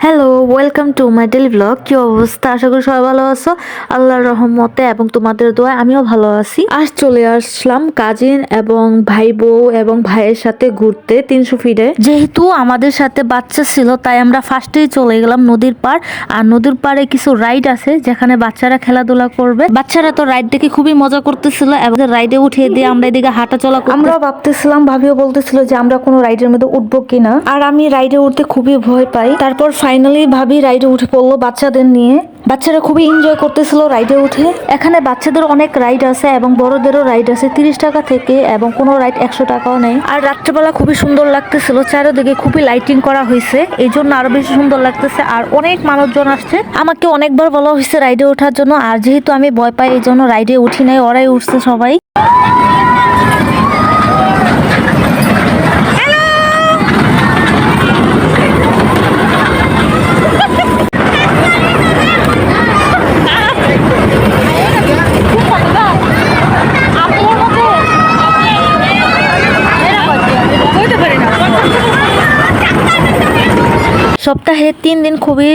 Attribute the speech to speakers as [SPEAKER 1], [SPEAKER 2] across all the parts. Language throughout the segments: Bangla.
[SPEAKER 1] Hello, welcome to my daily blog. কি অবস্থা? আশা করি সবাই ভালো আছো আল্লাহর রহমতে এবং তোমাদের দোয়ায় আমিও ভালো আছি। আজ চলে আসলাম কাজিন এবং ভাই বউ এবং ভাইয়ের সাথে ঘুরতে 300 ফিটে। যেহেতু আমাদের সাথে বাচ্চা ছিল তাই আমরা ফার্স্টেই চলে গেলাম নদীর পার। আর নদীর পাড়ে কিছু রাইড আছে যেখানে বাচ্চারা খেলাধুলা করবে। বাচ্চারা তো রাইড দেখে খুবই মজা করতেছিল এবং রাইডে উঠিয়ে দিয়ে আমরা এদিকে হাঁটা চলা আমরা ভাবতেছিলাম, ভাবিও বলতেছিল যে আমরা কোনো রাইডের মধ্যে উঠবো কিনা। আর আমি রাইডে উঠতে খুবই ভয় পাই। তারপর ফাইনালি ভাবি রাইডে উঠে পড়লো বাচ্চাদের নিয়ে। বাচ্চারা খুবই এনজয় করতেছিল রাইডে উঠে। এখানে বাচ্চাদের অনেক রাইড আছে এবং বড়দেরও রাইড আছে 30 টাকা থেকে, এবং কোনো রাইড 100 টাকাও নেই। আর রাত্রেবেলা খুবই সুন্দর লাগতেছিল, চারিদিকে খুবই লাইটিং করা হয়েছে, এই জন্য আরো বেশি সুন্দর লাগতেছে। আর অনেক মানুষজন আসছে, আমাকে অনেকবার বলা হয়েছে রাইডে ওঠার জন্য, আর যেহেতু আমি ভয় পাই এই জন্য রাইডে উঠি নাই, ওরাই উঠছে সবাই। সপ্তাহে 3 দিন খুবই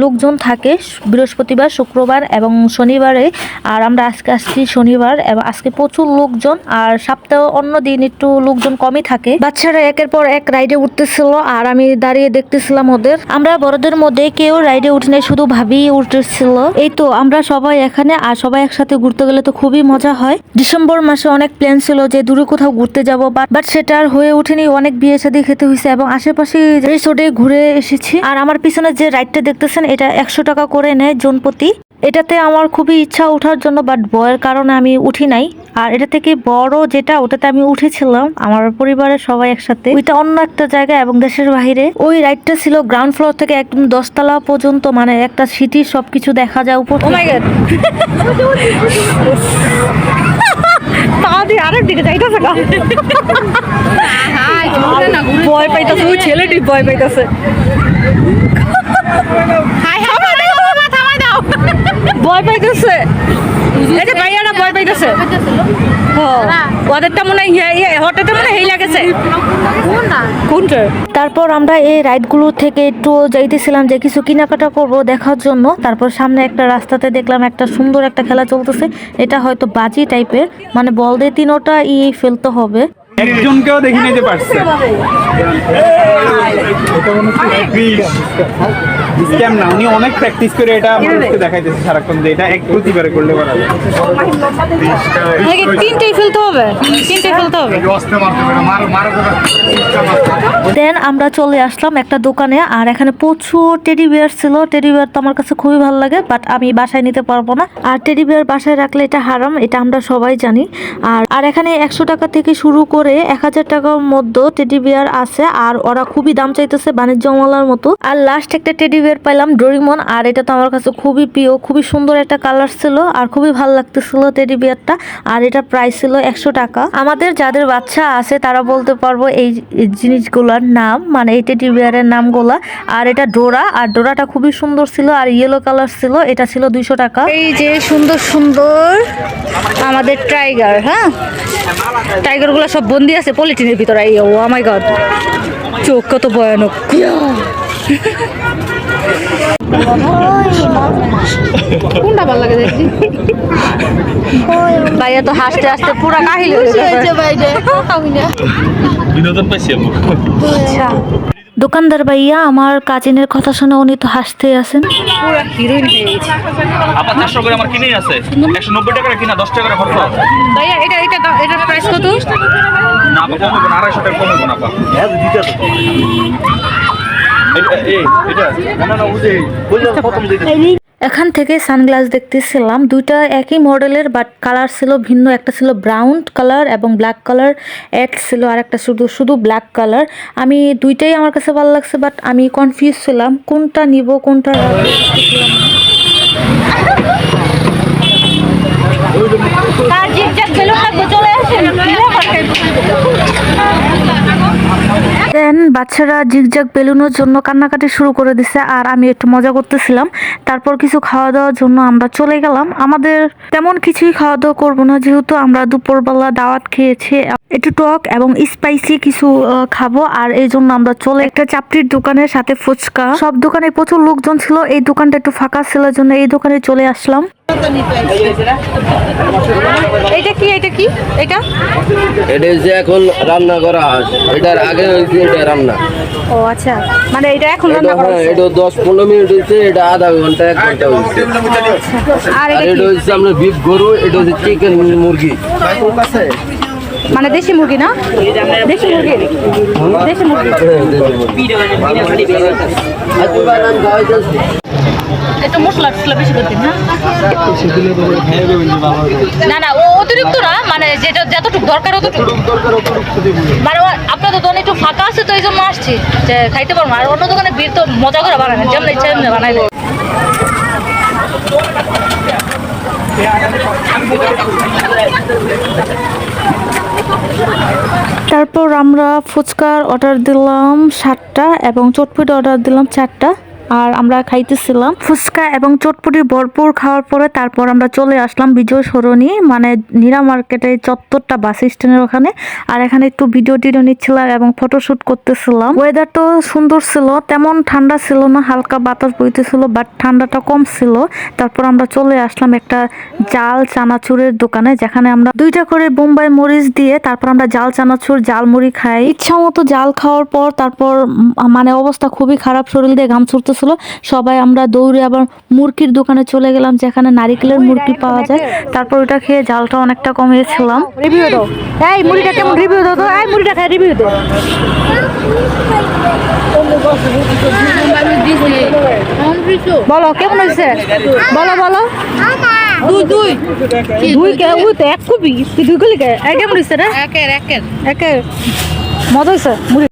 [SPEAKER 1] লোকজন থাকে, বৃহস্পতিবার, শুক্রবার এবং শনিবারে। আর আমরা আজকে আসছি শনিবার এবং আজকে প্রচুর লোকজন। আর সপ্তাহে অন্য দিন একটু লোকজন কমই থাকে। বাচ্চারা একের পর এক রাইডে উঠতেছিল আর আমি দাঁড়িয়ে দেখতেছিলাম ওদের। আমরা বড়দের মধ্যে কেউ রাইডে উঠে নাই, শুধু ভাবি উঠতেছিল। এই তো আমরা সবাই এখানে, আর সবাই একসাথে ঘুরতে গেলে তো খুবই মজা হয়। ডিসেম্বর মাসে অনেক প্ল্যান ছিল যে দূরে কোথাও ঘুরতে যাব, বাট সেটা আর হয়ে ওঠেনি। অনেক বিয়ে শাদী খেতে হয়েছে এবং আশেপাশে রিসোর্টে ঘুরে এসেছি। আর আমার পিছনে যে রাইডটা দেখতেছেন এটা 100 টাকা করে নেয় জনপ্রতি। এটাতে আমার খুবই ইচ্ছা ওঠার জন্য, বাট ভয়ের কারণে আমি উঠি নাই। আর এটা থেকে বড় যেটা, ওটাতে আমি উঠেছিলাম আমার পরিবারের সবাই একসাথে। ওইটা অন্য একটা জায়গা এবং দেশের বাইরে। ওই রাইডটা ছিল গ্রাউন্ড ফ্লোর থেকে একদম 10 তলা পর্যন্ত, মানে একটা সিটির সবকিছু দেখা যায় উপর থেকে। আরেক দিকে যাইতেছে ভয় পাইতেছে, ওই ছেলেটি ভয় পাইতেছে। ভয় পাইতেছে, এই যে ভাইয়ারা ভয় পাইতেছে। ওদেরটা মনে হয় হঠাৎ মনে হেই লাগেছে। তারপর আমরা এই রাইডগুলো থেকে একটু যাইতেছিলাম যে কিছু কেনাকাটা করব দেখার জন্য। তারপর সামনে একটা রাস্তাতে দেখলাম একটা সুন্দর একটা খেলা চলতেছে। এটা হয়তো বাজি টাইপের, মানে বল দিয়ে 3টা ফেলতে হবে।
[SPEAKER 2] একজনকেও দেখি নিতে পারছে। স্ক্যাম না, উনি অনেক প্র্যাকটিস করে এটা মানুষকে দেখাইতেছে সারাক্ষণ যে এটা এক প্রতিবারে করলে পারে।
[SPEAKER 1] 3টেই ফেলতে হবে, 3টে ফেলতে হবে। দেন আমরা চলে আসলাম একটা দোকানে, আর এখানে প্রচুর টেডি বিয়ার ছিল। টেডি বিয়ার তো আমার কাছে খুবই ভালো লাগে, বাট আমি বাসায় নিতে পারবো না। আর টেডি বিয়ার বাসায় রাখলে এটা হারাম, এটা আমরা সবাই জানি। আর এখানে 100 টাকা থেকে শুরু করে 1000 টাকার মধ্যে টেডি বিয়ার আছে, আর ওরা খুবই দাম চাইতেছে বাণিজ্য মেলার মতো। আর লাস্ট একটা টেডি বিয়ার পাইলাম ডোরিমন, আর এটা তো আমার কাছে খুবই প্রিয়, খুবই সুন্দর একটা কালার ছিল আর খুবই ভালো লাগতেছিল টেডি বিয়ারটা। আর এটা প্রাইস ছিল 100 টাকা। আমাদের যাদের বাচ্চা আছে তারা বলতে পারবো এই জিনিসগুলোর নাম, মানে এই টেডি বিয়ারের নামগুলা। আর এটা ডোরা, আর ডোরাটা খুবই সুন্দর ছিল আর ইয়েলো কালার ছিল, এটা ছিল 200 টাকা। এই যে সুন্দর সুন্দর আমাদের টাইগার, হ্যাঁ টাইগার গুলা সব বন্দি আছে পলিথিনের ভিতরে। ও মাই গড, চোখ কত ভয়ানক। কোনটা ভালো লাগে দেখছি? ভাইয়া তো হাসতে হাসতে পুরা কাহিল হয়েছে। বিনোদন পাইছি আমি। আচ্ছা, দোকানদার ভাইয়া আমার কাজিনের কথা শুনে উনি তো হাসতেই আছেন। পুরা হিরোইন হয়ে গেছে।
[SPEAKER 3] আপা 400 করে আমার কিনেই আছে, 190 টাকা কিনা 10 টাকা খরচ।
[SPEAKER 1] ভাইয়া এটার প্রাইস কত?
[SPEAKER 3] না আপা কম হবে না, 250 টাকা কম হবে না আপা। হ্যাঁ দিতে আছে তো। এটা না না বুঝে বুঝলাম প্রথম দিতে।
[SPEAKER 1] এখান থেকে সানগ্লাস দেখতেছিলাম, দুইটা একই মডেলের বাট কালার ছিল ভিন্ন। একটা ছিল ব্রাউন কালার এবং ব্ল্যাক কালার অ্যাড ছিল, আর একটা শুধু ব্ল্যাক কালার। আমি দুইটাই আমার কাছে ভালো লাগছে, বাট আমি কনফিউজ ছিলাম কোনটা নিব কোনটা চলে আসেন। দেন বাচ্চারা জিগজাগ বেলুনের জন্য কান্নাকাটি শুরু করে দিছে আর আমি একটু মজা করতেছিলাম। তারপর কিছু খাওয়া দাওয়ার জন্য আমরা চলে গেলাম। আমাদের তেমন কিছুই খাওয়া দাওয়া করবো না, যেহেতু আমরা দুপুরবেলা দাওয়াত খেয়েছি, একটু টক এবং স্পাইসি কিছু খাবো। আর এই জন্য আমরা চলে একটা চাপটির দোকানের সাথে ফুচকা, সব দোকানে প্রচুর লোকজন ছিল, এই দোকানটা একটু ফাঁকা ছিল জন্য এই দোকানে চলে আসলাম। এটা কি এটা
[SPEAKER 4] হচ্ছে এখন রান্না করা হয়, এটার আগে হয়েছে এটা রান্না।
[SPEAKER 1] ও আচ্ছা, মানে এটা এখন
[SPEAKER 4] এটা 10-15 মিনিট হয়েছে, এটা আধা ঘন্টা 1 ঘন্টা হয়েছে।
[SPEAKER 1] আর
[SPEAKER 4] আর এটা হচ্ছে আপনার বিফ গরু, এটা হচ্ছে চিকেন মুরগি।
[SPEAKER 1] মানে দেশি মুরগি না? দেশি মুরগি। একটু মশলা বেশি করে দিন। না না, ও অতিরিক্ত না, মানে যেটা যতটুকু দরকার অতটুকু। মানে আপনাদের দোকানে একটু ফাঁকা আছে তো এই জন্য আসছি যে খাইতে পারবো। আর অন্য দোকানে ভিড় তো মজা করে বানায়, যেমন ইচ্ছা এমনি বানাই দেয়। তারপর আমরা ফুচকার অর্ডার দিলাম 7টা এবং চটপটি অর্ডার দিলাম 4টা। আর আমরা খাইতেছিলাম ফুচকা এবং চটপটি ভরপুর খাওয়ার পরে তারপর আমরা চলে আসলাম বিজয় সরণি, মানে নীরা মার্কেটের চত্বরটা, বাস স্ট্যান্ডের ওখানে। আর এখানে একটু ভিডিও নিচ্ছিলাম এবং ফটোশুট করতেছিলাম। ওয়েদার তো সুন্দর ছিল, তেমন ঠান্ডা ছিল না, হালকা বাতাস বইতেছিল, বাট ঠান্ডাটা কম ছিল। তারপর আমরা চলে আসলাম একটা জাল চানাচুরের দোকানে, যেখানে আমরা 2টা করে বোম্বাই মরিচ দিয়ে তারপর আমরা জাল চানাচুর, জাল মুড়ি খাই। ইচ্ছা মতো জাল খাওয়ার পর তারপর মানে অবস্থা খুবই খারাপ, শরীর দিয়ে ঘাম ছুটতেছিল। সবাই আমরা দৌড়ে আবার মুরগির দোকানে চলে গেলাম, যেখানে নারিকেলের মুরগি পাওয়া যায়। তারপর ওটা খেয়ে জালটা অনেকটা কমিয়েছিলাম। রিভিউ দাও, এই মুরগিটা কেমন, রিভিউ দাও তো, এই মুরগিটা খাই রিভিউ দাও। বলো কেমন হয়েছে, বলো। দুই কে ওই তো 1 কপি, 2 কলি কে কেমন হয়েছে রে? একের মজা হয়েছে মুরগি।